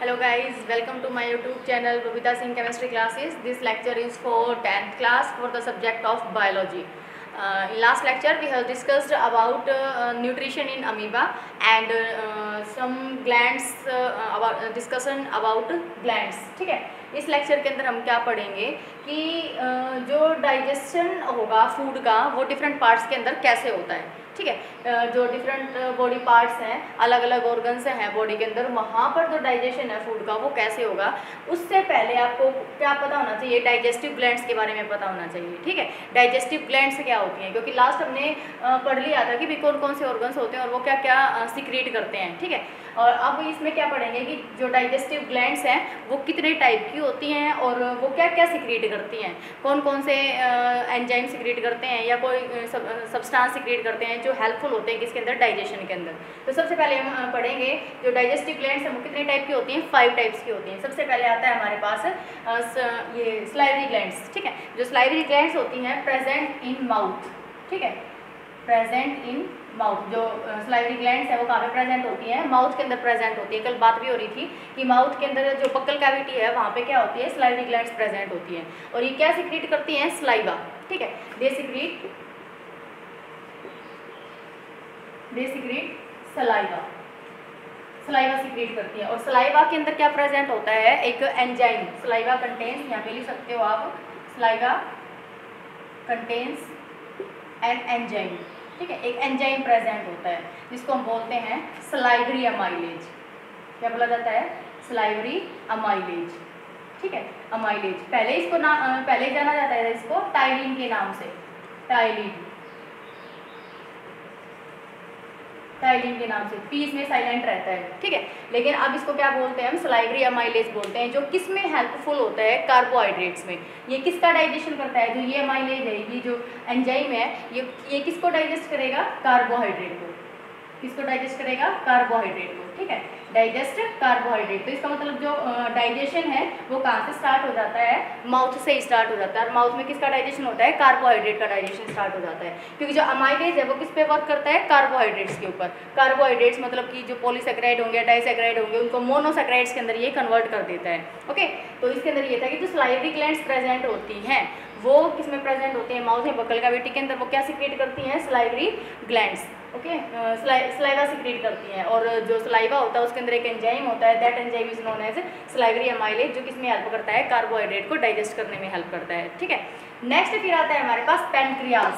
Hello guys, welcome to my YouTube channel Babita Singh Chemistry Classes. This lecture is for 10th class for the subject of biology. In last lecture we have discussed about nutrition in amoeba and some glands about discussion about glands. ठीक है, इस lecture के अंदर हम क्या पढ़ेंगे कि जो डाइजेशन होगा फूड का वो डिफरेंट पार्ट्स के अंदर कैसे होता है. ठीक है, जो डिफरेंट बॉडी पार्ट्स हैं, अलग अलग ऑर्गन्स हैं बॉडी के अंदर, वहाँ पर जो डाइजेशन है फूड का वो कैसे होगा. उससे पहले आपको क्या पता होना चाहिए, डाइजेस्टिव ग्लैंड्स के बारे में पता होना चाहिए. ठीक है, डाइजेस्टिव ग्लैंड्स क्या होती हैं, क्योंकि लास्ट हमने पढ़ लिया था कि भी कौन कौन से ऑर्गन्स होते हैं और वो क्या क्या सिक्रीट करते हैं. ठीक है, और अब इसमें क्या पढ़ेंगे कि जो डाइजेस्टिव ग्लैंड्स हैं वो कितने टाइप की होती हैं और वो क्या क्या सिक्रीट करती हैं, कौन कौन से एंजाइम सिक्रीट करते हैं या कोई सब्सटेंस सिक्रीट करते हैं जो हेल्पफुल होते हैं किसके अंदर, डाइजेशन के अंदर. तो सबसे पहले हम पढ़ेंगे जो डाइजेस्टिव ग्लैंड्स हैं वो कितने टाइप की होती हैं, 5 टाइप्स की होती हैं. सबसे पहले आता है हमारे पास ये स्लाइवरी ग्लैंड्स. ठीक है, जो स्लाइवरी ग्लैंड्स होती हैं प्रेजेंट इन माउथ. ठीक है, प्रेजेंट इन माउथ. जो स्लाइवरी ग्लैंड्स है वो कहाँ पे प्रेजेंट होती है, माउथ के अंदर प्रेजेंट होती है. कल बात भी हो रही थी कि माउथ के अंदर जो बक्कल कैविटी है वहाँ पे क्या होती है, स्लाइवरी ग्लैंड्स प्रेजेंट होती हैं. और ये क्या सिक्रीट करती हैं, स्लाइवा. ठीक है, they secrete saliva. Saliva secrete करती है. और सलाइवा के अंदर क्या प्रेजेंट होता है, एक एंजाइम. सलाइवा कंटेन्स, यहाँ पे लिख सकते हो आप, सलाइवा कंटेन्स एन एंजाइम. ठीक है, एक एंजाइम प्रेजेंट होता है जिसको हम बोलते हैं सलाइवरी अमाइलेज. क्या बोला जाता है, सलाइवरी अमाइलेज. ठीक है, अमाइलेज. पहले इसको पहले जाना जाता है इसको टाइलिन के नाम से, टाइलिन के नाम से. पी इसमें साइलेंट रहता है. ठीक है, लेकिन अब इसको क्या बोलते हैं हम, सलाइवरी अमाइलेज बोलते हैं. जो किस में हेल्पफुल होता है, कार्बोहाइड्रेट्स में. ये किसका डाइजेशन करता है, जो ये अमाइलेज है, ये जो एंजाइम है, ये किसको डाइजेस्ट करेगा, कार्बोहाइड्रेट को. किसको डाइजेस्ट करेगा, कार्बोहाइड्रेट को. ठीक है, डाइजेस्ट कार्बोहाइड्रेट. तो इसका मतलब जो डाइजेशन है वो कहाँ से स्टार्ट हो जाता है, माउथ से ही स्टार्ट हो जाता है. और माउथ में किसका डाइजेशन होता है, कार्बोहाइड्रेट का डाइजेशन स्टार्ट हो जाता है. क्योंकि जो अमाइलेज है वो किस पे वर्क करता है, कार्बोहाइड्रेट्स के ऊपर. कार्बोहाइड्रेट्स मतलब कि जो पॉलीसेक्राइड होंगे, डाइसेक्राइड होंगे, उनको मोनोसेक्राइड्स के अंदर ये कन्वर्ट कर देता है. ओके, तो इसके अंदर ये था कि जो सलाइवरी ग्लैंड्स प्रेजेंट होती हैं वो किस में प्रेजेंट होती हैं, माउथ में, बक्कल कैविटी के अंदर. वो क्या सिक्रीट करती हैं, salivary glands. Okay, saliva secrete करती हैं. और जो सलाइवा होता है उसके अंदर एक एंजाइम होता है, that enzyme is known as salivary amylase, जो किसमें हेल्प करता है, कार्बोहाइड्रेट को डाइजेस्ट करने में हेल्प करता है. ठीक है, नेक्स्ट फिर आता है हमारे पास पैनक्रियाज.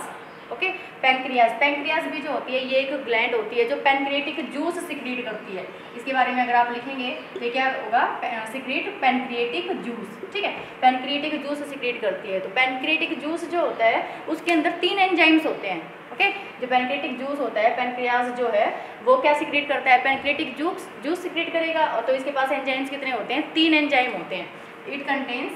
ओके, पैनक्रियाज भी जो होती है ये एक ग्लैंड होती है जो पैनक्रिएटिक जूस सिक्रीट करती है. इसके बारे में अगर आप लिखेंगे तो क्या होगा, सिक्रीट पैनक्रिएटिक जूस. ठीक है, पैनक्रिएटिक जूस सिक्रीट करती है. तो पैनक्रिएटिक जूस जो होता है उसके अंदर 3 एंजाइम्स होते हैं. ओके, जो पैनक्रिएटिक जूस होता है, पैनक्रियाज जो है वो क्या सिक्रीट करता है, पैनक्रिएटिक जूस सिक्रीट करेगा. और तो इसके पास एंजाइम्स कितने होते हैं, 3 एंजाइम होते हैं. It contains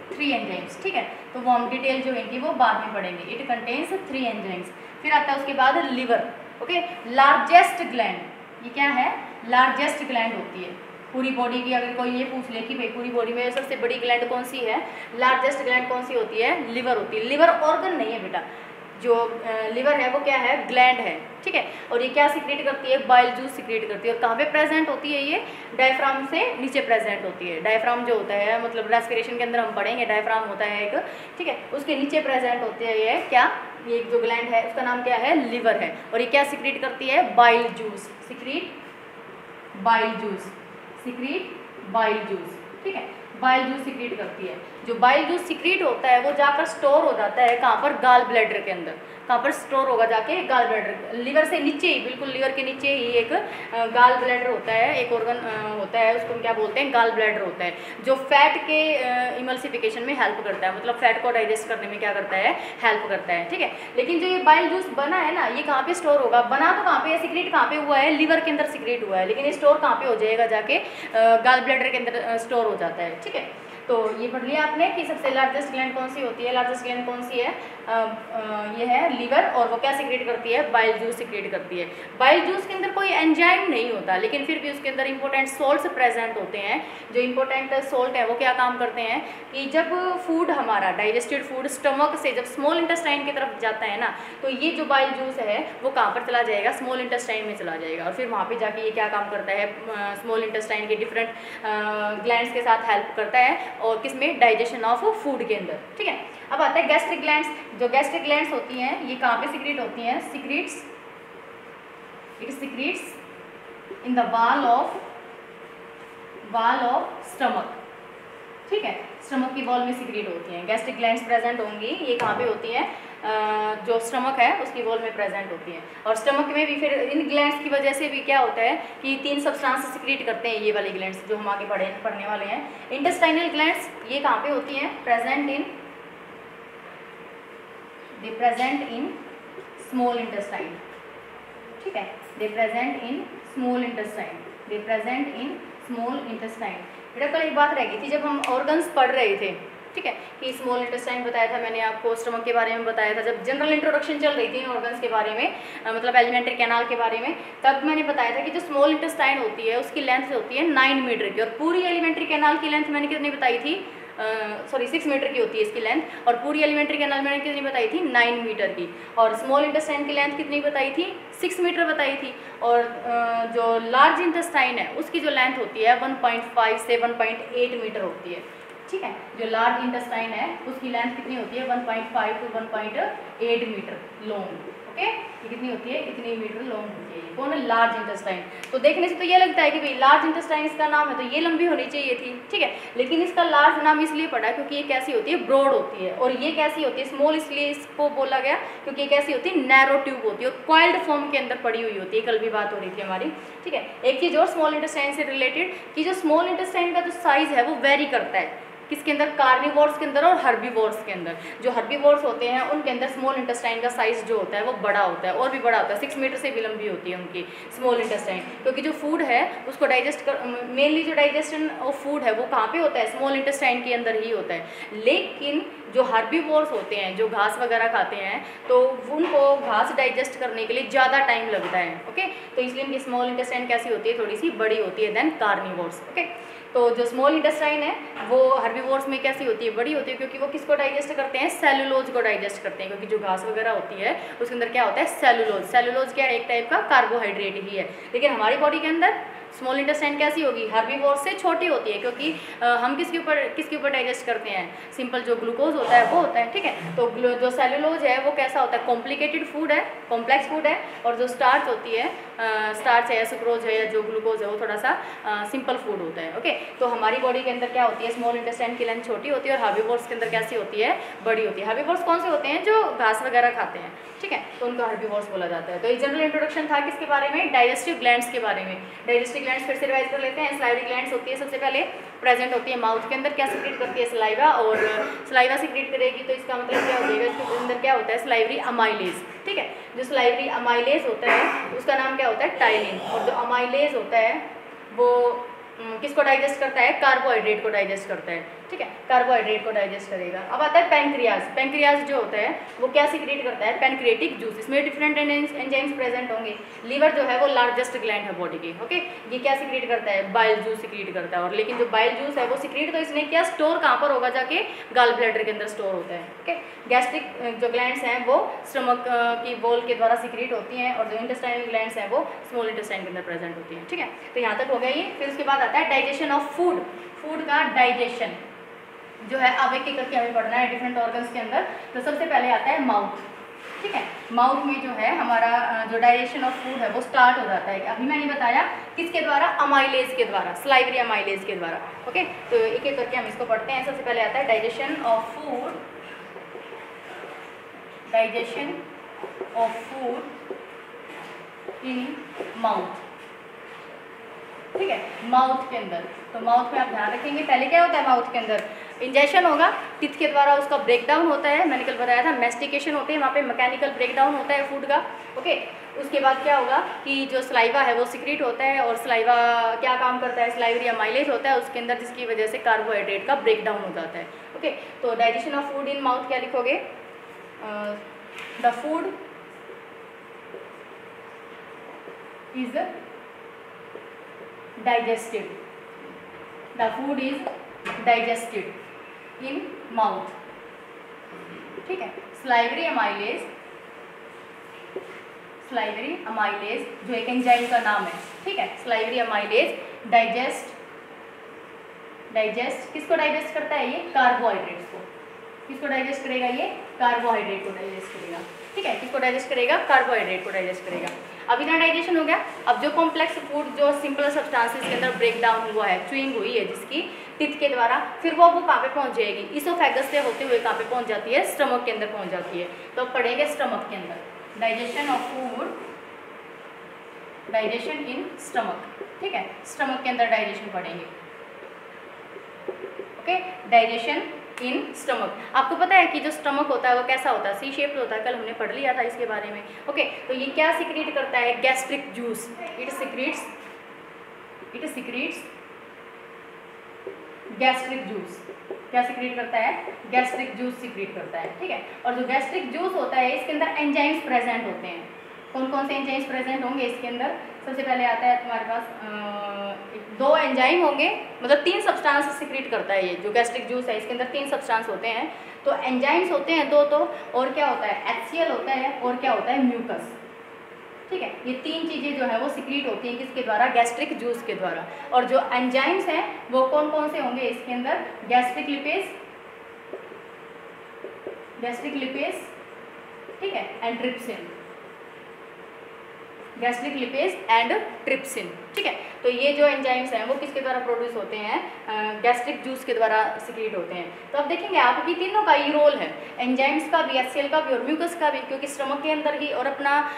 3 enzymes. ठीक है, तो वो हम डिटेल जो होंगी वो बाद में पढ़ेंगे. It contains 3 enzymes. फिर आता है उसके बाद लिवर. Okay, largest gland. ये क्या है, लार्जेस्ट ग्लैंड होती है पूरी बॉडी की. अगर कोई ये पूछ ले कि भाई पूरी बॉडी में सबसे बड़ी ग्लैंड कौन सी है, लार्जेस्ट ग्लैंड कौन सी होती है, लिवर होती है. लिवर ऑर्गन नहीं है बेटा, जो लिवर है वो क्या है, ग्लैंड है. ठीक है, और ये क्या सिक्रीट करती है, बाइल जूस सिक्रीट करती है. और कहाँ पे प्रेजेंट होती है, ये डायफ्राम से नीचे प्रेजेंट होती है. डायफ्राम जो होता है, मतलब रेस्पिरेशन के अंदर हम पढ़ेंगे, डायफ्राम होता है एक. ठीक है, उसके नीचे प्रेजेंट होती है ये क्या, ये जो ग्लैंड है उसका नाम क्या है, लिवर है. और ये क्या सिक्रीट करती है, bile juice. Secrete bile juice. ठीक है, बाइल जूस सिक्रीट करती है. जो बाइल जूस सिक्रीट होता है वो जाकर स्टोर हो जाता है कहाँ पर, गाल ब्लैडर के अंदर. कहाँ पर स्टोर होगा, जाके गाल ब्लैडर. लिवर से नीचे ही, बिल्कुल लिवर के नीचे ही एक गाल ब्लैडर होता है, एक ऑर्गन होता है, उसको हम क्या बोलते हैं, गाल ब्लैडर होता है, जो फैट के इमल्सिफिकेशन में हेल्प करता है. मतलब फैट को डाइजेस्ट करने में क्या करता है, हेल्प करता है. ठीक है, लेकिन जो ये बाइल जूस बना है ना, ये कहाँ पे स्टोर होगा, बना तो कहाँ पे है, सिक्रीट कहाँ पे हुआ है, लिवर के अंदर सिक्रीट हुआ है, लेकिन ये स्टोर कहाँ पे हो जाएगा, जाके गाल ब्लैडर के अंदर स्टोर हो जाता है. ठीक है, तो ये पढ़ लिया आपने कि सबसे लार्जेस्ट ग्लैंड कौन सी होती है। लार्जेस्ट ग्लैंड कौन सी है? ये है लीवर, और वो क्या सिक्रेट करती है? बाइल जूस सिक्रेट करती है। बाइल जूस के अंदर कोई एंजाइम नहीं होता, लेकिन फिर भी उसके अंदर इंपॉर्टेंट सॉल्ट्स प्रेजेंट होते हैं। जो इंपॉर्टेंट सॉल्ट है वो क्या काम करते हैं कि जब फूड हमारा डाइजेस्टेड फूड स्टमक से जब स्मॉल इंटेस्टाइन की तरफ जाता है ना, तो ये जो बाइल जूस है वो कहाँ पर चला जाएगा? स्मॉल इंटेस्टाइन में चला जाएगा, और फिर वहाँ पे जाके ये क्या काम करता है? स्मॉल इंटेस्टाइन के डिफरेंट ग्लैंड्स के साथ हेल्प करता है, और किसमें? डाइजेशन ऑफ फूड के अंदर। ठीक है, अब आता है गैस्ट्रिक ग्लैंड्स। जो गैस्ट्रिक ग्लैंड्स होती हैं ये कहाँ पे सिक्रेट होती हैं? It secretes in the wall of stomach. ठीक है, स्टमक की वॉल में सिक्रेट होती हैं। गैस्ट्रिक ग्लैंड्स प्रेजेंट होंगी, ये कहाँ पे होती हैं? जो स्टमक है उसकी वॉल में प्रेजेंट होती हैं। और स्टमक में भी फिर इन ग्लैंड्स की वजह से भी क्या होता है कि 3 सब्सटेंस सिक्रेट करते हैं ये वाले ग्लैंड्स, जो हम आगे पढ़ने वाले हैं। इंटेस्टाइनल ग्लैंड्स ये कहाँ पे होती हैं? Present in small intestine. ठीक है, दे प्रेजेंट इन स्मॉल इंटेस्टाइन। बेटा कल एक बात रह गई थी जब हम ऑर्गन्स पढ़ रहे थे, ठीक है, कि स्मॉल इंटेस्टाइन बताया था मैंने आपको, स्टमक के बारे में बताया था, जब जनरल इंट्रोडक्शन चल रही थी ऑर्गन्स के बारे में, मतलब एलिमेंट्री कैनाल के बारे में, तब मैंने बताया था कि जो स्मॉल इंटेस्टाइन होती है उसकी लेंथ होती है 9 मीटर की, और पूरी एलिमेंट्री कैनाल की लेंथ मैंने कितनी बताई थी? 6 मीटर की होती है इसकी लेंथ, और पूरी एलिमेंट्री कैनाल मैंने कितनी बताई थी? 9 मीटर की। और स्मॉल इंटेस्टाइन की लेंथ कितनी बताई थी? 6 मीटर बताई थी। और जो लार्ज इंटेस्टाइन है उसकी जो लेंथ होती है 1.5 से 1.8 मीटर होती है। ठीक है, जो लार्ज इंटेस्टाइन है उसकी लेंथ कितनी होती है? 1.5 to 1.8 मीटर लॉन्ग। ओके, ये कितनी होती है? इतनी मीटर लॉन्ग होती है। कौन है? Large intestine. तो देखने से तो ये लगता है कि भाई लार्ज इंटेस्टाइन इसका नाम है तो ये लंबी होनी चाहिए थी, ठीक है, लेकिन इसका लार्ज नाम इसलिए पड़ा क्योंकि ये कैसी होती है? ब्रॉड होती है। और ये कैसी होती है? स्मॉल इसलिए इसको बोला गया क्योंकि ये कैसी होती है? नैरो ट्यूब होती है और कॉइल्ड फॉर्म के अंदर पड़ी हुई होती है। कल भी बात हो रही थी हमारी, ठीक है। एक चीज़ और स्मॉल इंटेस्टाइन से रिलेटेड कि जो स्मॉल इंटेस्टाइन का जो साइज़ है वो वेरी करता है, किसके अंदर? कार्निवोर्स के अंदर और हर्बीवोर्स के अंदर। जो हर्बीवोर्स होते हैं उनके अंदर स्मॉल इंटेस्टाइन का साइज़ जो होता है वो बड़ा होता है, और भी बड़ा होता है, 6 मीटर से भी लंबी होती है उनकी स्मॉल इंटेस्टाइन, क्योंकि जो फूड है उसको डाइजेस्ट कर, मेनली जो डाइजेशन ऑफ फूड है वो कहाँ पे होता है? स्मॉल इंटेस्टाइन के अंदर ही होता है। लेकिन जो हर्बीवोर्स होते हैं, जो घास वगैरह खाते हैं, तो उनको घास डाइजेस्ट करने के लिए ज़्यादा टाइम लगता है। ओके, तो इसलिए इनकी स्मॉल इंटेस्टाइन कैसी होती है? थोड़ी सी बड़ी होती है देन कार्निवोर्स। ओके, तो जो स्मॉल इंटेस्टाइन है वो हर्बीवोर्स में कैसी होती है? बड़ी होती है, क्योंकि वो किसको डाइजेस्ट करते हैं? सेलुलोज को डाइजेस्ट करते हैं, क्योंकि जो घास वगैरह होती है उसके अंदर क्या होता है? सेलुलोज। सेलुलोज क्या है? एक टाइप का कार्बोहाइड्रेट ही है। लेकिन हमारी बॉडी के अंदर स्मॉल इंटेस्टाइन कैसी होगी? हर्बीवोर्स से छोटी होती है, क्योंकि हम किसके ऊपर डाइजेस्ट करते हैं? सिंपल जो ग्लूकोज होता है वो होता है, ठीक है। तो जो सेलुलोज है वो कैसा होता है? कॉम्प्लिकेटेड फूड है, कॉम्प्लेक्स फूड है, और जो स्टार्च होती है, स्टार्च है, सुक्रोज है, या जो ग्लूकोज है वो थोड़ा सा सिंपल फूड होता है। ओके, तो हमारी बॉडी के अंदर क्या होती है? स्मॉल इंटेस्टाइन की लेंथ छोटी होती है, और हर्बीवोर्स के अंदर कैसी होती है? बड़ी होती है। हर्बीवोर्स कौन से होते हैं? जो घास वगैरह खाते हैं, ठीक है, तो उनको हर्बीवोर्स बोला जाता है। तो ये जनरल इंट्रोडक्शन था किसके बारे में? डाइजेस्टिव ग्लैंड्स के बारे में। डाइजेस्टिव ग्लैंड्स फिर से रिवाइज कर लेते हैं। सलाइवरी ग्लैंड्स होती है, सबसे पहले प्रेजेंट होती है माउथ के अंदर। क्या सिक्रेट करती है? सलाइवा। और सलाइवा सिक्रेट करेगी तो इसका मतलब क्या हो जाएगा? इसके अंदर क्या होता है? सलाइवरी अमाइलेज, ठीक है। जो सलाइवरी अमाइलेज होता है उसका नाम क्या होता है? टाइलिन। और जो अमाइलेज होता है वो किसको डाइजेस्ट करता है? कार्बोहाइड्रेट को डाइजेस्ट करता है, ठीक है, कार्बोहाइड्रेट को डाइजेस्ट करेगा। अब आता है पैंक्रियाज। पैंक्रियाज जो होता है वो क्या सिक्रेट करता है? Pancreatic juice. इसमें डिफरेंट एंजाइम्स प्रेजेंट होंगे। लीवर जो है वो लार्जेस्ट ग्लैंड है बॉडी की, ओके, ये क्या सिक्रेट करता है? बाइल जूस सिक्रेट करता है। और लेकिन जो बाइल जूस है वो सिक्रेट तो इसने किया, स्टोर कहाँ पर होगा? जाके गॉल ब्लैडर के अंदर स्टोर होता है। ओके, गैस्ट्रिक जो ग्लैंड्स हैं वो स्टमक की वॉल के द्वारा सिक्रेट होती हैं, और जो इंटेस्टाइनल ग्लैंड्स हैं वो स्मॉल इंटेस्टाइन के अंदर प्रेजेंट होती हैं, ठीक है। तो यहाँ तक हो गया ये। फिर उसके बाद आता है डाइजेशन ऑफ फूड। फूड का डाइजेशन जो है अब एक एक करके हमें पढ़ना है डिफरेंट ऑर्गन्स के अंदर। तो सबसे पहले आता है माउथ, ठीक है। माउथ में जो है हमारा जो डाइजेशन ऑफ फूड है वो स्टार्ट हो जाता है। अभी मैंने बताया किसके द्वारा? अमाइलेज के द्वारा, सलाइवरी अमाइलेज के द्वारा। ओके, तो एक एक करके हम इसको पढ़ते हैं। सबसे पहले आता है digestion of food. Digestion of food in mouth, ठीक है, माउथ के अंदर। तो माउथ में आप ध्यान रखेंगे पहले क्या होता है माउथ के अंदर? इंजेक्शन होगा, टिथ के द्वारा उसका ब्रेक डाउन होता है, मैंने कल बताया था मैस्टिकेशन होते हैं, वहाँ पे मैकेनिकल ब्रेक डाउन होता है फूड का। ओके, उसके बाद क्या होगा कि जो सलाइवा है वो सिक्रीट होता है, और सलाइवा क्या काम करता है, सलाइवरी अमाइलेज होता है उसके अंदर, जिसकी वजह से कार्बोहाइड्रेट का ब्रेक डाउन हो जाता है। ओके, तो digestion of food in mouth क्या लिखोगे, the food is digested, the food is digested in mouth. ठीक है, सलाइवरी अमाइलेज, सलाइवरी अमाइलेज जो एक एंजाइम का नाम है, ठीक है, सलाइवरी अमाइलेज डाइजेस्ट किसको डाइजेस्ट करता है, ये कार्बोहाइड्रेट्स को। किसको डाइजेस्ट करेगा, ये कार्बोहाइड्रेट को डाइजेस्ट करेगा। ठीक है, किसको डाइजेस्ट करेगा, कार्बोहाइड्रेट को डाइजेस्ट करेगा। अब इतना डाइजेशन हो गया। अब जो कॉम्प्लेक्स फूड, जो सिंपल सब्सटेंसेस के अंदर ब्रेक डाउन हुआ है, च्यूइंग हुई है जिसकी टिथ के द्वारा, फिर वो कहाँ पे पहुंच जाएगी, इसोफेगस से होते हुए कहाँ पे पहुंच जाती है, स्टमक के अंदर पहुंच जाती है। तो अब पढ़ेंगे स्टमक के अंदर, digestion of food, digestion in stomach. ठीक है, स्टमक के अंदर डाइजेशन पढ़ेंगे। Okay, digestion in stomach. आपको पता है कि जो स्टमक होता है वो कैसा होता है, सी शेप्ड होता है, कल हमने पढ़ लिया था इसके बारे में। ओके, तो ये क्या सिक्रीट करता है, gastric juice, it secretes gastric juice. क्या सिक्रीट करता है, गैस्ट्रिक जूस सिक्रीट करता है। ठीक है, और जो गैस्ट्रिक जूस होता है इसके अंदर एंजाइम्स प्रेजेंट होते हैं। कौन कौन से एंजाइम्स प्रेजेंट होंगे इसके अंदर, सबसे पहले आता है तुम्हारे पास 2 एंजाइम होंगे, मतलब 3 सब्सटेंस सिक्रीट करता है ये जो गैस्ट्रिक जूस है, इसके अंदर 3 सब्सटेंस होते हैं। तो एंजाइम्स होते हैं 2, तो और क्या होता है, HCl होता है, और क्या होता है, म्यूकस। ठीक है, ये 3 चीज़ें जो है वो सिक्रीट होती हैं किसके द्वारा, गैस्ट्रिक जूस के द्वारा। और जो एंजाइम्स हैं वो कौन कौन से होंगे इसके अंदर, गैस्ट्रिक लिपेज, ठीक है, and trypsin, gastric lipase and trypsin. ठीक है, तो ये जो एंजाइम्स हैं वो किसके द्वारा प्रोड्यूस होते हैं, गैस्ट्रिक जूस के द्वारा सिक्रीट होते हैं। तो अब देखेंगे आपकी तीनों का ही रोल है, एंजाइम्स का भी, HCl का भी और म्यूकस का भी, क्योंकि स्टमक के अंदर ही, और अपना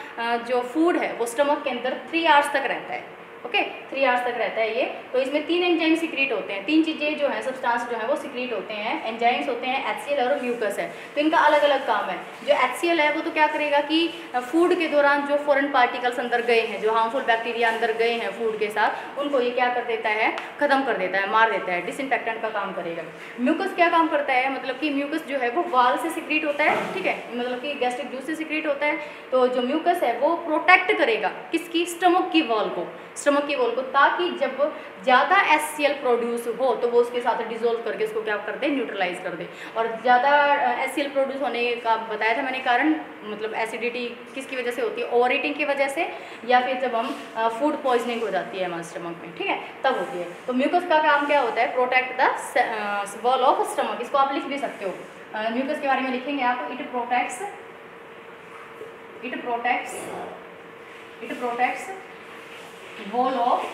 जो फूड है वो स्टमक के अंदर 3 आवर्स तक रहता है। ओके, 3 आवर्स तक रहता है ये। तो इसमें 3 एंजाइम सिक्रीट होते हैं, 3 चीज़ें जो हैं, सब्सटेंस जो है वो सिक्रीट होते हैं, एंजाइम्स होते हैं, HCl और म्यूकस है। तो इनका अलग अलग काम है। जो HCl है वो तो क्या करेगा कि फूड के दौरान जो फॉरेन पार्टिकल्स अंदर गए हैं, जो हार्मफुल बैक्टीरिया अंदर गए हैं फूड के साथ, उनको ये क्या कर देता है, ख़त्म कर देता है, मार देता है, डिसइंफेक्टेंट का काम करेगा। म्यूकस क्या काम करता है, मतलब कि म्यूकस जो है वो वाल से सिक्रीट होता है। ठीक है, मतलब कि गैस्ट्रिक जूस से सिक्रीट होता है। तो जो म्यूकस है वो प्रोटेक्ट करेगा किसकी, स्टमक की वॉल को, ताकि जब ज़्यादा HCl प्रोड्यूस हो तो वो उसके साथ डिजोल्व करके उसको क्या कर दे, न्यूट्रलाइज कर दे। और ज़्यादा HCl प्रोड्यूस होने का बताया था मैंने कारण, मतलब एसिडिटी किसकी वजह से होती है, ओवर ईटिंग की वजह से, या फिर जब हम फूड पॉइजनिंग हो जाती है हमारे स्टमक में। ठीक है, तब होती है। तो म्यूकस का काम क्या होता है, protect the wall of stomach. इसको आप लिख भी सकते हो, म्यूकस के बारे में लिखेंगे आप, it protects wall of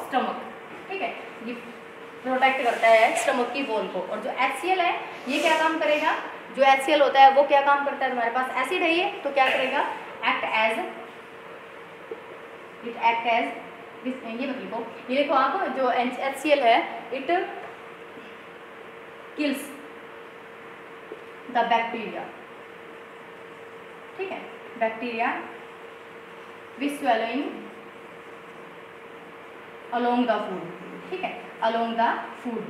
stomach. ठीक है, ये प्रोटेक्ट करता है स्टमक की वॉल को। और जो HCl है ये क्या काम करेगा, जो HCl होता है वो क्या काम करता है, तुम्हारे पास एसिड है ये, तो क्या करेगा, ये मत लिखो, ये लिखो आप, जो HCl है इट किल्स द बैक्टीरिया। ठीक है, bacteria which swallowing along the food। ठीक है, along the food,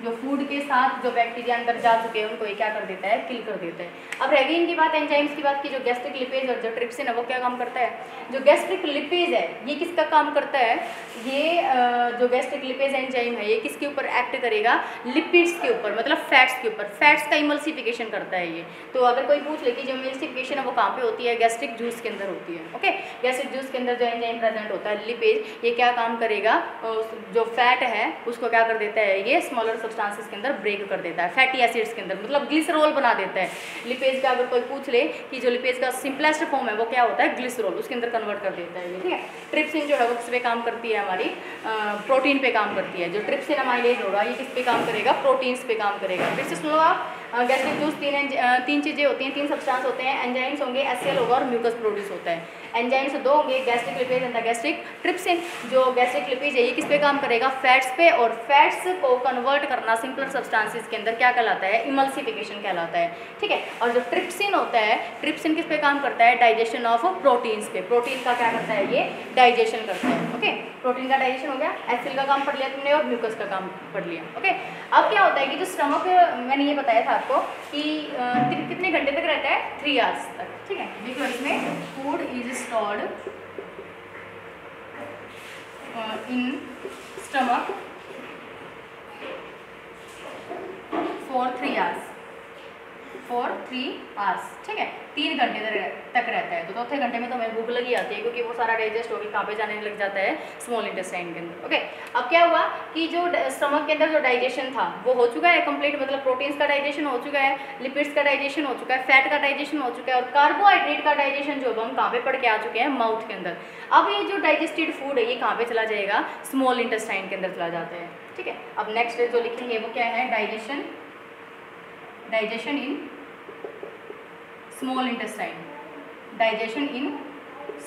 जो फूड के साथ जो बैक्टीरिया अंदर जा चुके हैं उनको ये क्या कर देता है, किल कर देता है। अब रह गई इनकी बात, एंजाइम्स की बात की। जो गैस्ट्रिक लिपेज और जो ट्रिप्सिन है वो क्या काम करता है, जो गैस्ट्रिक लिपेज है ये किसका काम करता है, ये जो गैस्ट्रिक लिपेज एंजाइम है ये किसके ऊपर एक्ट करेगा, लिपिड्स के ऊपर, मतलब फैट्स के ऊपर, फैट्स का इमल्सिफिकेशन करता है ये। तो अगर कोई पूछ ले कि जो इमल्सिफिकेशन है वो कहाँ पे होती है, गैस्ट्रिक जूस के अंदर होती है। ओके, गैस्ट्रिक जूस के अंदर जो एंजाइम प्रेजेंट होता है लिपेज, ये क्या काम करेगा, जो फैट है उसको क्या कर देता है, ये स्मॉलर सब्सटेंसेस के अंदर ब्रेक कर देता है, फैटी एसिड्स के अंदर, मतलब ग्लिसरॉल बना देता है। लिपेज का अगर कोई पूछ ले कि जो लिपेज का सिंपलेस्ट फॉर्म है वो क्या होता है, ग्लिसरॉल, उसके अंदर कन्वर्ट कर देता है ये। ठीक है, ट्रिप्सिन जो है वो किस पे काम करती है, हमारी प्रोटीन पे काम करती है। जो ट्रिप्सिन अमाइलेज होगा ये किस पे काम करेगा, प्रोटीन्स पे काम करेगा। फिर से सुनो आप, गैस्ट्रिक जूस तीन चीज़ें होती हैं, 3 सब्सटेंस होते हैं, एंजाइम्स होंगे, HCl होगा और म्यूकस प्रोड्यूस होता है। एंजाइम्स 2 होंगे, gastric lipid and gastric trypsin. जो गैस्ट्रिक लिपिड है ये किस पे काम करेगा, फैट्स पे, और फैट्स को कन्वर्ट करना सिंपलर सब्सटेंसेस के अंदर क्या कहलाता है, इमल्सिफिकेशन कहलाता है, ठीक है। और जो ट्रिप्सिन होता है, ट्रिप्सिन किस पे काम करता है, डाइजेशन ऑफ प्रोटीन्स पे। प्रोटीन का क्या करता है, ये डाइजेशन करता है, ओके। प्रोटीन का डाइजेशन हो गया, HCl का काम पढ़ लिया तुमने और म्यूकस का काम पढ़ लिया, ओके। अब क्या होता है कि जो स्टमक, मैंने ये बताया था आपको कि कितने घंटे तक रहता है, 3 आवर्स तक, ठीक है। देखो इसमें food is stored in stomach for 3 hours, ठीक है, 3 घंटे तक रहता है। तो चौथे घंटे में तो हमें भूख लगी आती है क्योंकि वो सारा डाइजेस्ट होकर कहाँ पे जाने लग जाता है, स्मॉल इंटेस्टाइन के अंदर, ओके। अब क्या हुआ कि जो स्टमक के अंदर जो डाइजेशन था वो हो चुका है कंप्लीट, मतलब प्रोटीन्स का डाइजेशन हो चुका है, लिपिड्स का डाइजेशन हो चुका है, फैट का डाइजेशन हो चुका है, और कार्बोहाइड्रेट का डाइजेशन जो हम कहाँ पे पढ़ के आ चुके हैं, माउथ के अंदर। अब ये जो डाइजेस्टेड फूड है ये कहाँ पे चला जाएगा, स्मॉल इंटेस्टाइन के अंदर चला जाता है, ठीक है। अब नेक्स्ट जो लिखेंगे वो क्या है, digestion in small intestine, digestion in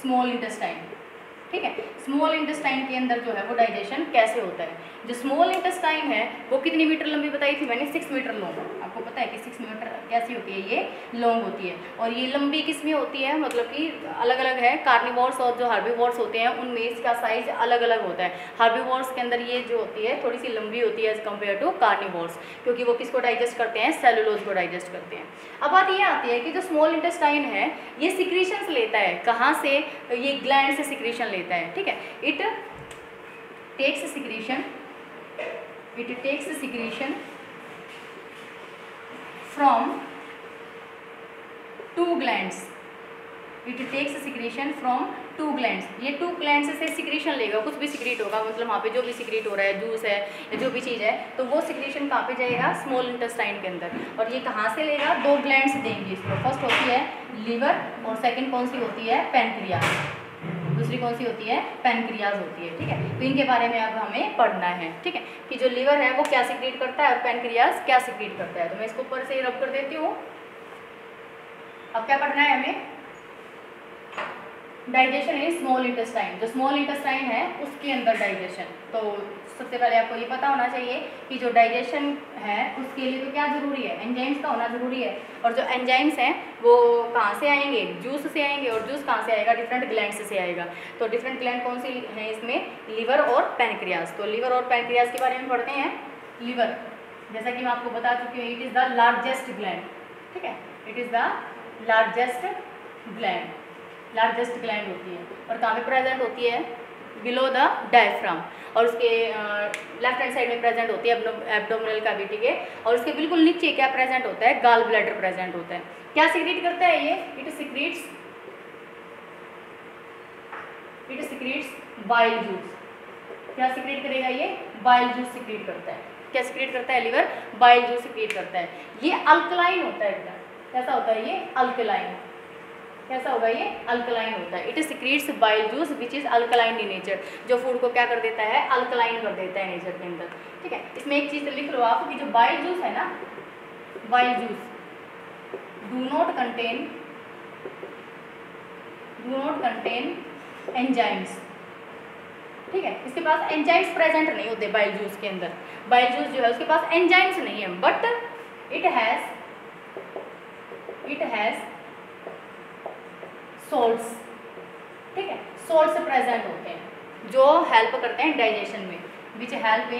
small intestine, ठीक है। स्मॉल इंटेस्टाइन के अंदर जो है वो डाइजेशन कैसे होता है। जो स्मॉल इंटेस्टाइन है वो कितनी मीटर लंबी बताई थी मैंने, 6 मीटर लॉन्ग। आपको पता है कि 6 मीटर कैसी होती है, ये लॉन्ग होती है। और ये लंबी किस में होती है, मतलब कि अलग अलग है, कार्निवोर्स और जो हार्बीवोर्स होते हैं उनमें इसका साइज अलग अलग होता है। हार्बीवोर्स के अंदर ये जो होती है थोड़ी सी लंबी होती है एज कम्पेयर टू कार्निवोर्स, क्योंकि वो किसको डाइजेस्ट करते हैं, सेलुलोज को डाइजेस्ट करते हैं। अब बात ये आती है कि जो स्मॉल इंटेस्टाइन है ये सिक्रीशंस लेता है, कहाँ से, ये ग्लैंड से सिक्रीशन लेता है, ठीक है। It takes secretion from 2 glands, ये 2 ग्लैंड्स से सिक्रीशन लेगा, कुछ भी सिक्रीट होगा, मतलब वहाँ पे जो भी सिक्रीट हो रहा है, जूस है या जो भी चीज़ है, तो वो सिक्रीशन कहाँ पे जाएगा, स्मॉल इंटेस्टाइन के अंदर। और ये कहाँ से लेगा, 2 ग्लैंड्स देंगे इसको। फर्स्ट होती है लीवर और सेकंड कौन सी होती है, पैनक्रियाज। दूसरी कौन सी होती है, पैनक्रियाज होती है, ठीक है। तो इनके बारे में अब हमें पढ़ना है, ठीक है, कि जो लीवर है वो क्या सिक्रीट करता है और पैनक्रियाज क्या सिक्रीट करता है। तो मैं इसको ऊपर से रब कर देती हूँ। अब क्या पढ़ना है हमें, डाइजेशन इन स्मॉल इंटेस्टाइन। जो स्मॉल इंटेस्टाइन है उसके अंदर डाइजेशन। तो सबसे पहले आपको ये पता होना चाहिए कि जो डाइजेशन है उसके लिए तो क्या ज़रूरी है, एंजाइम्स का होना ज़रूरी है। और जो एंजाइम्स हैं वो कहाँ से आएंगे, जूस से आएंगे। और जूस कहाँ से आएगा, डिफरेंट ग्लैंड्स से आएगा। तो डिफरेंट ग्लैंड कौन सी हैं इसमें, लीवर और पैनक्रियाज। तो लीवर और पैनक्रियाज के बारे में पढ़ते हैं। लीवर, जैसा कि मैं आपको बता चुकी हूँ, it is the largest gland, ठीक है, it is the largest gland होती है। और कहाँ पे प्रेजेंट होती है, बिलो द डायफ्राम। और उसके लेफ्ट हैंड साइड में प्रेजेंट होती है एब्डोमिनल कैविटी के। और उसके बिल्कुल नीचे क्या प्रेजेंट होता है, गाल ब्लैडर प्रेजेंट होता है। क्या सिक्रीट करता है ये, इट सिक्रीट्स बाइल जूस। क्या सिक्रीट करेगा ये, बाइल जूस सिक्रीट करता है। क्या सिक्रीट करता है लीवर, बाइल जूस सिक्रीट करता है। ये अल्कलाइन होता है एकदम। कैसा होता है ये, अल्कलाइन। कैसा होगा ये, अल्कलाइन होता है। It secretes bile juice which is alkaline in nature. जो फूड को क्या कर देता है, अल्कलाइन कर देता है नेचर के अंदर, ठीक है। इसमें एक चीज़ लिख लो आप कि जो बाइल जूस है ना, bile juice do not contain enzymes, ठीक है। इसके पास एंजाइम्स प्रेजेंट नहीं होते बाइल जूस के अंदर। बाइल जूस जो है उसके पास एंजाइम्स नहीं है, बट इट हैज़ सॉल्ट्स, ठीक है। सॉल्ट्स प्रेजेंट होते हैं जो हेल्प करते हैं डाइजेशन में, विच हेल्प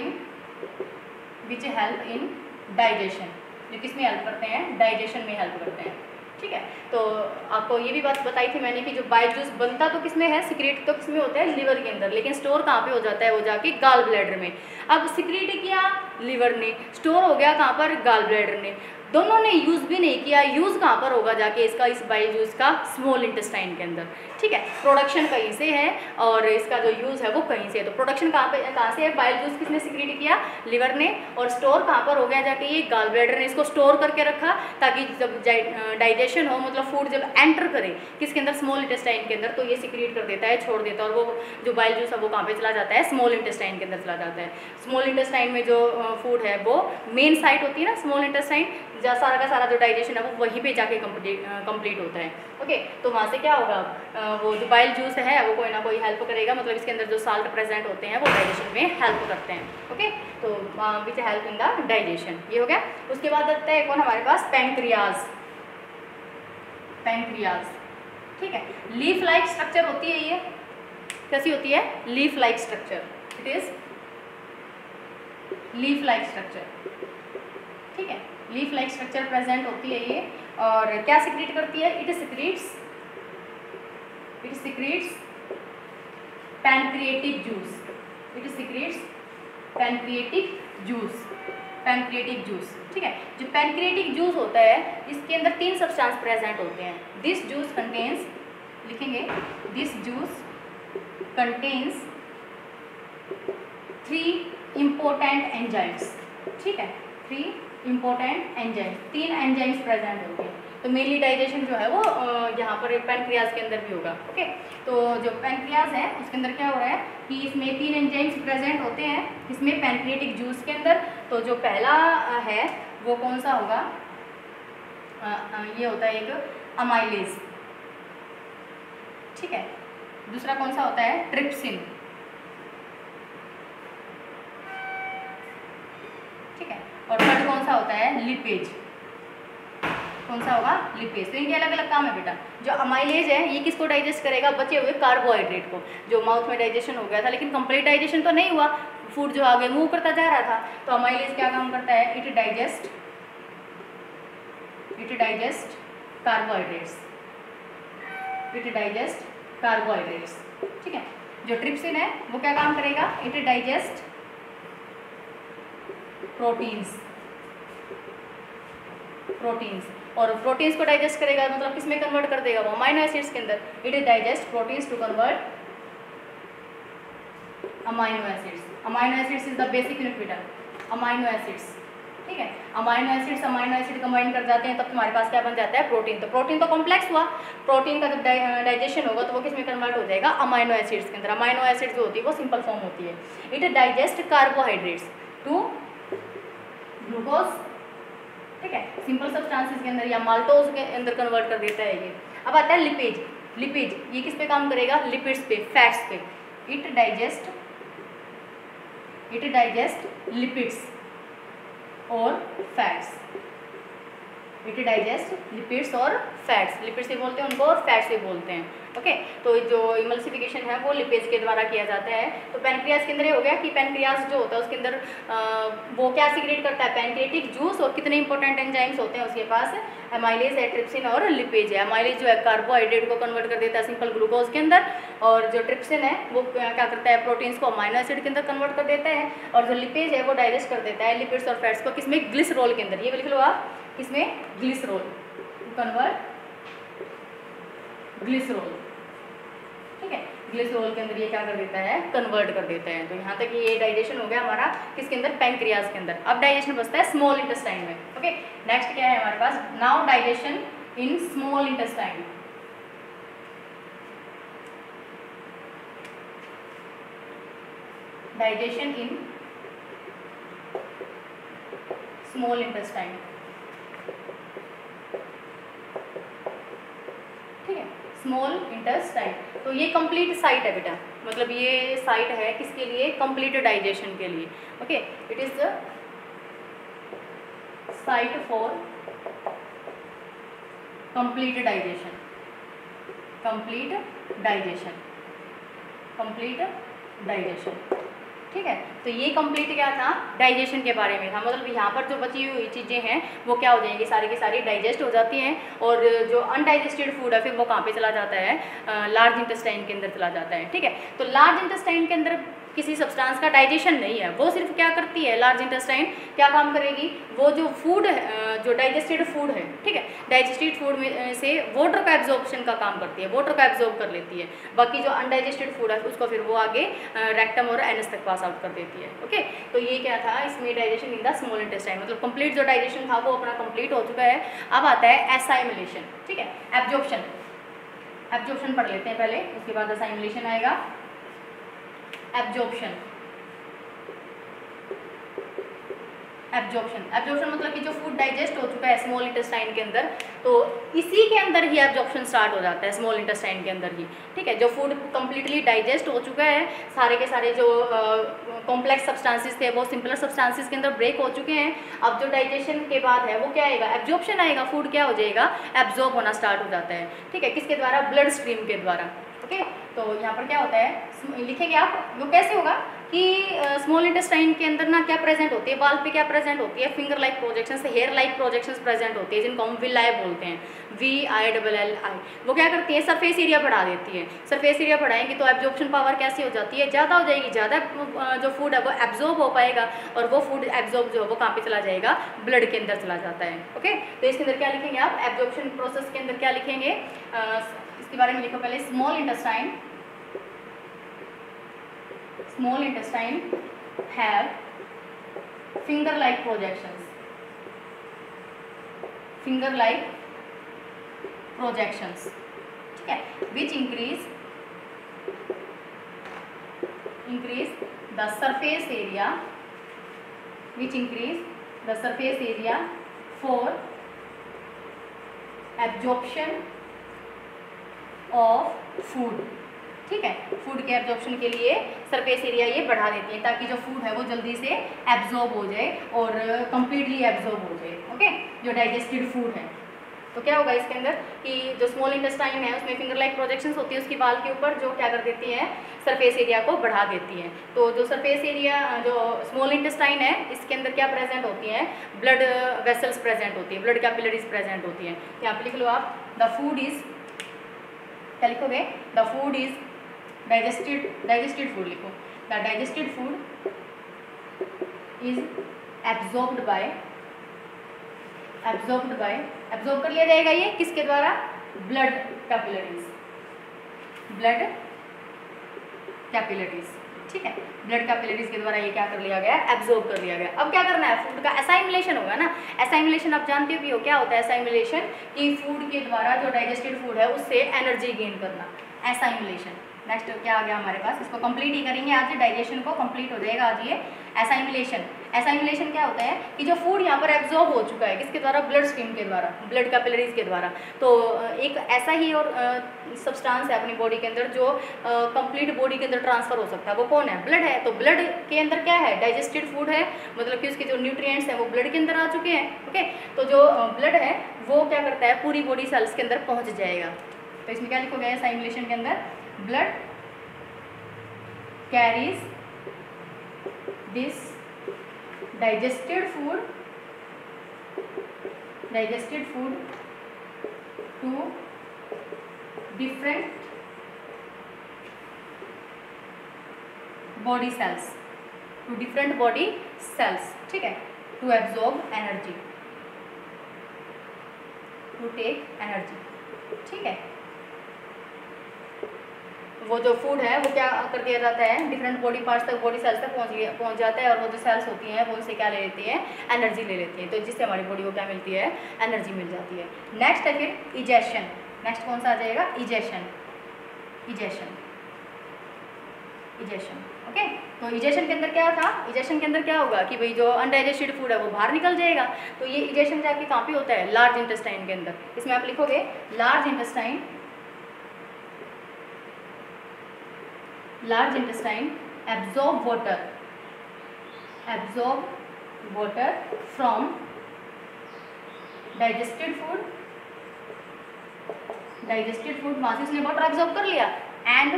इन डाइजेशन। जो किस में हेल्प करते हैं, डाइजेशन में हेल्प करते हैं, ठीक है। तो आपको ये भी बात बताई थी मैंने कि जो बाइल जूस बनता तो किस में है, सिक्रेट तो किस में होता है, लिवर के अंदर। लेकिन स्टोर कहाँ पे हो जाता है, वो जाके गाल ब्लैडर में। अब सिक्रेट किया लिवर ने, स्टोर हो गया कहाँ पर, गाल ब्लैडर ने। दोनों ने यूज़ भी नहीं किया, यूज़ कहाँ पर होगा जाके इसका, इस बाइल जूस का, स्मॉल इंटेस्टाइन के अंदर, ठीक है। प्रोडक्शन कहीं से है और इसका जो यूज़ है वो कहीं से है। तो प्रोडक्शन कहाँ से है, बाइल जूस किसने सिक्रीट किया, लिवर ने। और स्टोर कहाँ पर हो गया जाके, ये गाल ब्लैडर ने इसको स्टोर करके रखा ताकि जब डाइजेशन हो, मतलब फूड जब एंटर करे किसके अंदर, स्मॉल इंटेस्टाइन के अंदर, तो ये सिक्रीट कर देता है, छोड़ देता है। और वो जो बाइल जूस है वो कहाँ पर चला जाता है, स्मॉल इंटेस्टाइन के अंदर चला जाता है। स्मॉल इंटेस्टाइन में जो फूड है वो मेन साइट होती है ना, स्मॉल इंटेस्टाइन सारा का सारा जो डाइजेशन है वो वहीं पे जाके कंप्लीट होता है। ओके, तो वहाँ से क्या होगा, वो जो बाइल जूस है वो कोई ना कोई हेल्प करेगा, मतलब इसके अंदर जो साल्ट प्रेजेंट होते हैं वो डाइजेशन में हेल्प करते हैं। ओके, तो which help in the digestion, ये हो गया। उसके बाद आता है कौन हमारे पास, पैंक्रियाज। पैंक्रियाज, ठीक है, लीफ लाइक स्ट्रक्चर होती है ये, कैसी होती है, leaf like structure, it is leaf like structure, ठीक है, लीफ लाइक स्ट्रक्चर प्रेजेंट होती है ये। और क्या सिक्रीट करती है, it secretes pancreatic juice, it secretes pancreatic juice, ठीक है। जो पैनक्रिएटिक जूस होता है इसके अंदर 3 सब्सटेंस प्रेजेंट होते हैं। दिस जूस कंटेन्स, लिखेंगे, this juice contains 3 important enzymes, ठीक है, 3 इम्पोर्टेंट एंजाइम्स, 3 एंजाइम्स प्रेजेंट होते हैं। तो मेनली डाइजेशन जो है वो यहाँ पर पैनक्रियाज के अंदर भी होगा। ओके, तो जो पैनक्रियाज है उसके अंदर क्या हो रहा है कि इसमें 3 एंजाइम्स प्रेजेंट होते हैं इसमें पैनक्रिएटिक जूस के अंदर। तो जो पहला है वो कौन सा होगा, ये होता है एक अमाइलेज, ठीक है। दूसरा कौन सा होता है, ट्रिप्सिन, ठीक है। और थर्ड कौन सा होता है, लिपेज, कौन सा होगा, लिपेज। तो इनके अलग अलग काम है बेटा। जो अमाइलेज है ये किसको डाइजेस्ट करेगा, बचे हुए कार्बोहाइड्रेट को, जो माउथ में डाइजेशन हो गया था लेकिन कंप्लीट डाइजेशन तो नहीं हुआ, फूड जो आगे मूव करता जा रहा था। तो अमाइलेज क्या काम करता है, इट डाइजेस्ट कार्बोहाइड्रेट्स, ठीक है। जो ट्रिप्सिन है वो क्या काम करेगा, इट डाइजेस्ट प्रोटीन्स, और प्रोटीन्स को डाइजेस्ट करेगा मतलब किसमें कन्वर्ट कर देगा, वो अमाइनो एसिड्स के अंदर। It digest proteins to convert amino acids. Amino acids is the basic unit बेटा, अमाइनो एसिड्स, ठीक है। अमाइनो एसिड कंबाइन कर जाते हैं तब तुम्हारे पास क्या बन जाता है, प्रोटीन। तो प्रोटीन तो कॉम्प्लेक्स हुआ, प्रोटीन का जब डाइजेशन होगा तो वो किसमें कन्वर्ट हो जाएगा, अमाइनो एसिड्स के अंदर। अमाइनो एसिड जो होती है वो सिंपल फॉर्म होती है। It digest carbohydrates to glucose, ठीक है, सिंपल सब्सटेंसेस के अंदर या माल्टोज के अंदर कन्वर्ट कर देता है ये। अब आता है लिपेज ये किस पे काम करेगा, लिपिड्स पे, फैट्स पे। इट डाइजेस्ट लिपिड्स और फैट्स, इट डाइजेस्ट लिपिड्स और फैट्स, लिपिड्स भी बोलते हैं उनको और फैट्स भी बोलते हैं। ओके, तो जो इमल्सिफिकेशन है वो लिपेज के द्वारा किया जाता है। तो पैनक्रियाज के अंदर ये हो गया कि पैनक्रियाज जो होता है उसके अंदर वो क्या सिक्रेट करता है, पैनक्रिएटिक जूस, और कितने इंपॉर्टेंट एंजाइम्स होते हैं उसके पास, अमाइलेज है, ट्रिप्सिन और लिपेज है। अमाइलेज जो है कार्बोहाइड्रेट को कन्वर्ट कर देता है सिंपल ग्लूकोज के अंदर, और जो ट्रिप्सिन है वो क्या करता है, प्रोटीन्स को अमाइनो एसिड के अंदर कन्वर्ट कर देता है, और जो लिपेज है वो डाइजेस्ट कर देता है लिपिड्स और फैट्स को, किसमें, ग्लिसरॉल के अंदर। ये लिख लो आप, किसमें, ग्लिसरॉल, कन्वर्ट ग्लिसरॉल, ठीक है, ग्लिसरॉल के अंदर ये क्या कर देता है, कन्वर्ट कर देता है। तो यहाँ तक ये डाइजेशन हो गया हमारा किसके अंदर, पैनक्रियाज के अंदर। अब डाइजेशन बचता है स्मॉल इंटेस्टाइन में। ओके, नेक्स्ट क्या है हमारे पास, now digestion in small intestine. Digestion in small intestine, ठीक है, स्मॉल इंटेस्टाइन। तो ये कंप्लीट साइट है बेटा, मतलब ये साइट है किसके लिए, कंप्लीट डाइजेशन के लिए। Okay, it is the site for complete digestion, ठीक है। तो ये कंप्लीट क्या था, डाइजेशन के बारे में था, मतलब यहाँ पर जो बची हुई चीज़ें हैं वो क्या हो जाएंगी, सारी की सारी डाइजेस्ट हो जाती हैं, और जो अनडाइजेस्टेड फूड है फिर वो कहाँ पे चला जाता है, लार्ज इंटेस्टाइन के अंदर चला जाता है। ठीक है, तो लार्ज इंटेस्टाइन के अंदर किसी सब्सटेंस का डाइजेशन नहीं है, वो सिर्फ क्या करती है, लार्ज इंटेस्टाइन क्या काम करेगी, वो जो फूड है, जो डाइजेस्टेड फूड है, ठीक है, डाइजेस्टेड फूड में से वाटर का एब्जॉर्प्शन का काम करती है, वाटर का एब्जॉर्ब कर लेती है। बाकी जो अनडाइजेस्टेड फूड है उसको फिर वो आगे रेक्टम और एनस तक पास आउट कर देती है। ओके, तो ये क्या था, इसमें digestion in the small intestine, मतलब कंप्लीट जो डाइजेशन था वो अपना कंप्लीट हो चुका है। अब आता है असाइमुलेशन, ठीक है, एब्जॉर्प्शन। एब्जॉर्प्शन पढ़ लेते हैं पहले, उसके बाद असाइमुलेशन आएगा। एब्जॉर्प्शन, एब्जॉर्प्शन, एब्जॉर्प्शन मतलब कि जो फूड डाइजेस्ट हो चुका है स्मॉल इंटेस्टाइन के अंदर, तो इसी के अंदर ही एब्जॉर्प्शन स्टार्ट हो जाता है, स्मॉल इंटेस्टाइन के अंदर ही। ठीक है, जो फूड कंप्लीटली डाइजेस्ट हो चुका है, सारे के सारे जो कॉम्प्लेक्स सब्सटेंसेस थे वो सिंपलर सब्सटेंसेस के अंदर ब्रेक हो चुके हैं। अब जो डाइजेशन के बाद है वो क्या आएगा, एब्जॉर्प्शन आएगा, फूड क्या हो जाएगा, एब्जॉर्ब होना स्टार्ट हो जाता है। ठीक है, किसके द्वारा, ब्लड स्ट्रीम के द्वारा। ओके, तो यहाँ पर क्या होता है, लिखेंगे आप, वो कैसे होगा कि स्मॉल इंटेस्टाइन के अंदर ना क्या प्रेजेंट होती है, बाल पे क्या प्रेजेंट होती है, finger like projections, hair like projections present होती है, जिनको हम विलाई बोलते हैं, VILLI। वो क्या करती है, सरफेस एरिया बढ़ा देती है। सरफेस एरिया बढ़ाएंगे तो एब्जॉर्प्शन पावर कैसी हो जाती है, ज़्यादा हो जाएगी, ज़्यादा जो फूड है वो एब्जॉर्ब हो पाएगा, और वो फूड एब्जॉर्ब जो है वो कहाँ पे चला जाएगा, ब्लड के अंदर चला जाता है। ओके, तो इसके अंदर क्या लिखेंगे आप, एब्जॉर्प्शन प्रोसेस के अंदर क्या लिखेंगे, इसके बारे में लिखो पहले, small intestine, small intestine have finger like projections, finger like projections, ठीक है, which increase the surface area, which increase the surface area for absorption of food। ठीक है, फूड के एब्जॉर्प्शन के लिए सरफेस एरिया ये बढ़ा देती है, ताकि जो फूड है वो जल्दी से एब्जॉर्ब हो जाए और कंप्लीटली एब्जॉर्ब हो जाए। ओके, जो डाइजेस्टेड फूड है, तो क्या होगा इसके अंदर कि जो स्मॉल इंटेस्टाइन है उसमें फिंगर लाइक प्रोजेक्शंस होती है उसकी बाल के ऊपर, जो क्या कर देती है, सरफेस एरिया को बढ़ा देती है। तो जो सरफेस एरिया, जो स्मॉल इंटेस्टाइन है, इसके अंदर क्या प्रेजेंट होती है, ब्लड वेसल्स प्रेजेंट होती है, ब्लड कैपिलरीज प्रेजेंट होती है। यहाँ पे लिख लो आप, द फूड इज, क्या लिखोगे, the food is digested food लिखो, the digested food is absorbed by, absorb कर लिया जाएगा ये किसके द्वारा, ब्लड कैपिलरीज, ब्लड कैपिलरीज। ठीक है, ब्लड कैपिलरीज के द्वारा ये क्या कर लिया गया, एब्जॉर्ब कर लिया गया। अब क्या करना है, फूड का असाइमिलेशन होगा ना। असाइमिलेशन आप जानते भी हो क्या होता है असाइमिलेशन, कि फूड के द्वारा जो डाइजेस्टेड फूड है उससे एनर्जी गेन करना, असाइमिलेशन। नेक्स्ट क्या आ गया हमारे पास, इसको कंप्लीट ही करेंगे आज, डाइजेशन को कंप्लीट हो जाएगा आज ये। असाइमिलेशन, असाइमिलेशन क्या होता है कि जो फूड यहाँ पर एब्जॉर्ब हो चुका है किसके द्वारा, ब्लड स्ट्रीम के द्वारा, ब्लड कैपिलरीज के द्वारा। तो एक ऐसा ही और सब्सटेंस है अपनी बॉडी के अंदर जो कंप्लीट बॉडी के अंदर ट्रांसफर हो सकता है, वो कौन है, ब्लड है। तो ब्लड के अंदर क्या है, डाइजेस्टेड फूड है, मतलब कि उसके जो न्यूट्रिएंट्स हैं वो ब्लड के अंदर आ चुके हैं। ओके, तो जो ब्लड है वो क्या करता है, पूरी बॉडी सेल्स के अंदर पहुँच जाएगा। तो इसमें क्या लिखोगे असाइमिलेशन के अंदर, blood carries this digested food to different body cells, ठीक है, to absorb energy, to take energy। ठीक है, वो जो फूड है वो क्या कर दिया जाता है, डिफरेंट बॉडी पार्ट्स तक, बॉडी सेल्स तक पहुंच जाता है, और वो जो सेल्स होती हैं वो उनसे क्या ले लेती हैं, एनर्जी ले लेती है। तो जिससे हमारी बॉडी को क्या मिलती है, एनर्जी मिल जाती है। नेक्स्ट है फिर इजेशन, नेक्स्ट कौन सा आ जाएगा, इजेशन। ओके, तो इजेशन के अंदर क्या था, इजेशन के अंदर क्या होगा कि भाई जो अनडाइजेस्टेड फूड है वो बाहर निकल जाएगा। तो ये इजेशन जाके कहाँ पे होता है, लार्ज इंटेस्टाइन के अंदर। इसमें आप लिखोगे large intestine absorb water from digested food, वहां से उसने वाटर एब्जॉर्ब कर लिया, and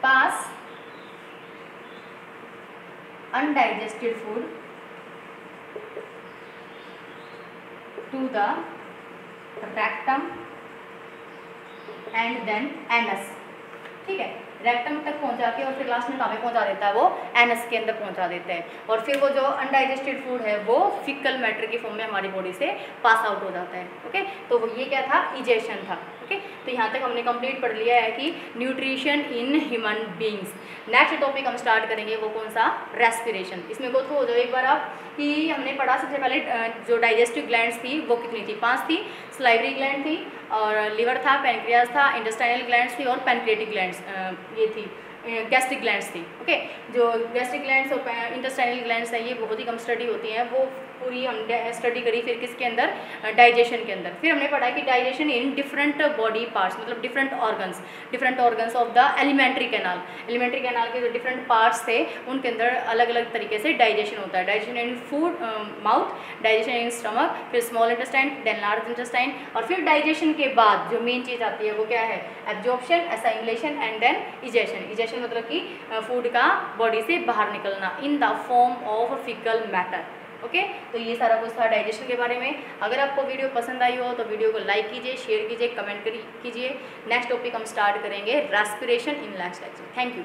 pass undigested food to the rectum and then anus. ठीक है, रेक्टम तक पहुंचा के और फिर लास्ट में कहाँ पे पहुंचा देता है, वो एनस के अंदर पहुंचा देता है। और फिर वो जो अनडाइजेस्टेड फूड है वो फिकल मैटर की फॉर्म में हमारी बॉडी से पास आउट हो जाता है। ओके, तो वो ये क्या था, इजेशन था। ओके, तो यहाँ तक हमने कंप्लीट पढ़ लिया है कि nutrition in human beings. Next topic हम स्टार्ट करेंगे वो कौन सा, रेस्पिरेशन। इसमें गो थ्रू हो जाओ एक बार आप कि हमने पढ़ा सबसे पहले जो डाइजेस्टिव ग्लैंड्स थी वो कितनी थी, 5 थी। सलाइवरी ग्लैंड थी, और लिवर था, पैनक्रियाज था, इंटेस्टाइनल ग्लैंड्स थी, और पैनक्रिएटिक ग्लैंड्स ये थी, गैस्ट्रिक ग्लैंड्स थी। ओके, जो गैस्ट्रिक ग्लैंड्स और इंटेस्टाइनल ग्लैंड्स हैं ये बहुत ही कम स्टडी होती हैं, वो पूरी हम स्टडी करी फिर किसके अंदर, डाइजेशन के अंदर। फिर हमने पढ़ा कि digestion in different body parts, मतलब different organs of the elementary canal के जो डिफरेंट पार्ट्स थे उनके अंदर अलग अलग तरीके से डाइजेशन होता है। Digestion in food mouth, digestion in stomach, फिर small intestine, then large intestine, और फिर डाइजेशन के बाद जो मेन चीज़ आती है वो क्या है, absorption, assimilation and then egestion. Egestion मतलब कि फूड का बॉडी से बाहर निकलना in the form of faecal matter. Okay, तो ये सारा कुछ था डाइजेशन के बारे में। अगर आपको वीडियो पसंद आई हो तो वीडियो को लाइक कीजिए, शेयर कीजिए, कमेंट कीजिए। नेक्स्ट टॉपिक हम स्टार्ट करेंगे respiration in next lecture. Thank you.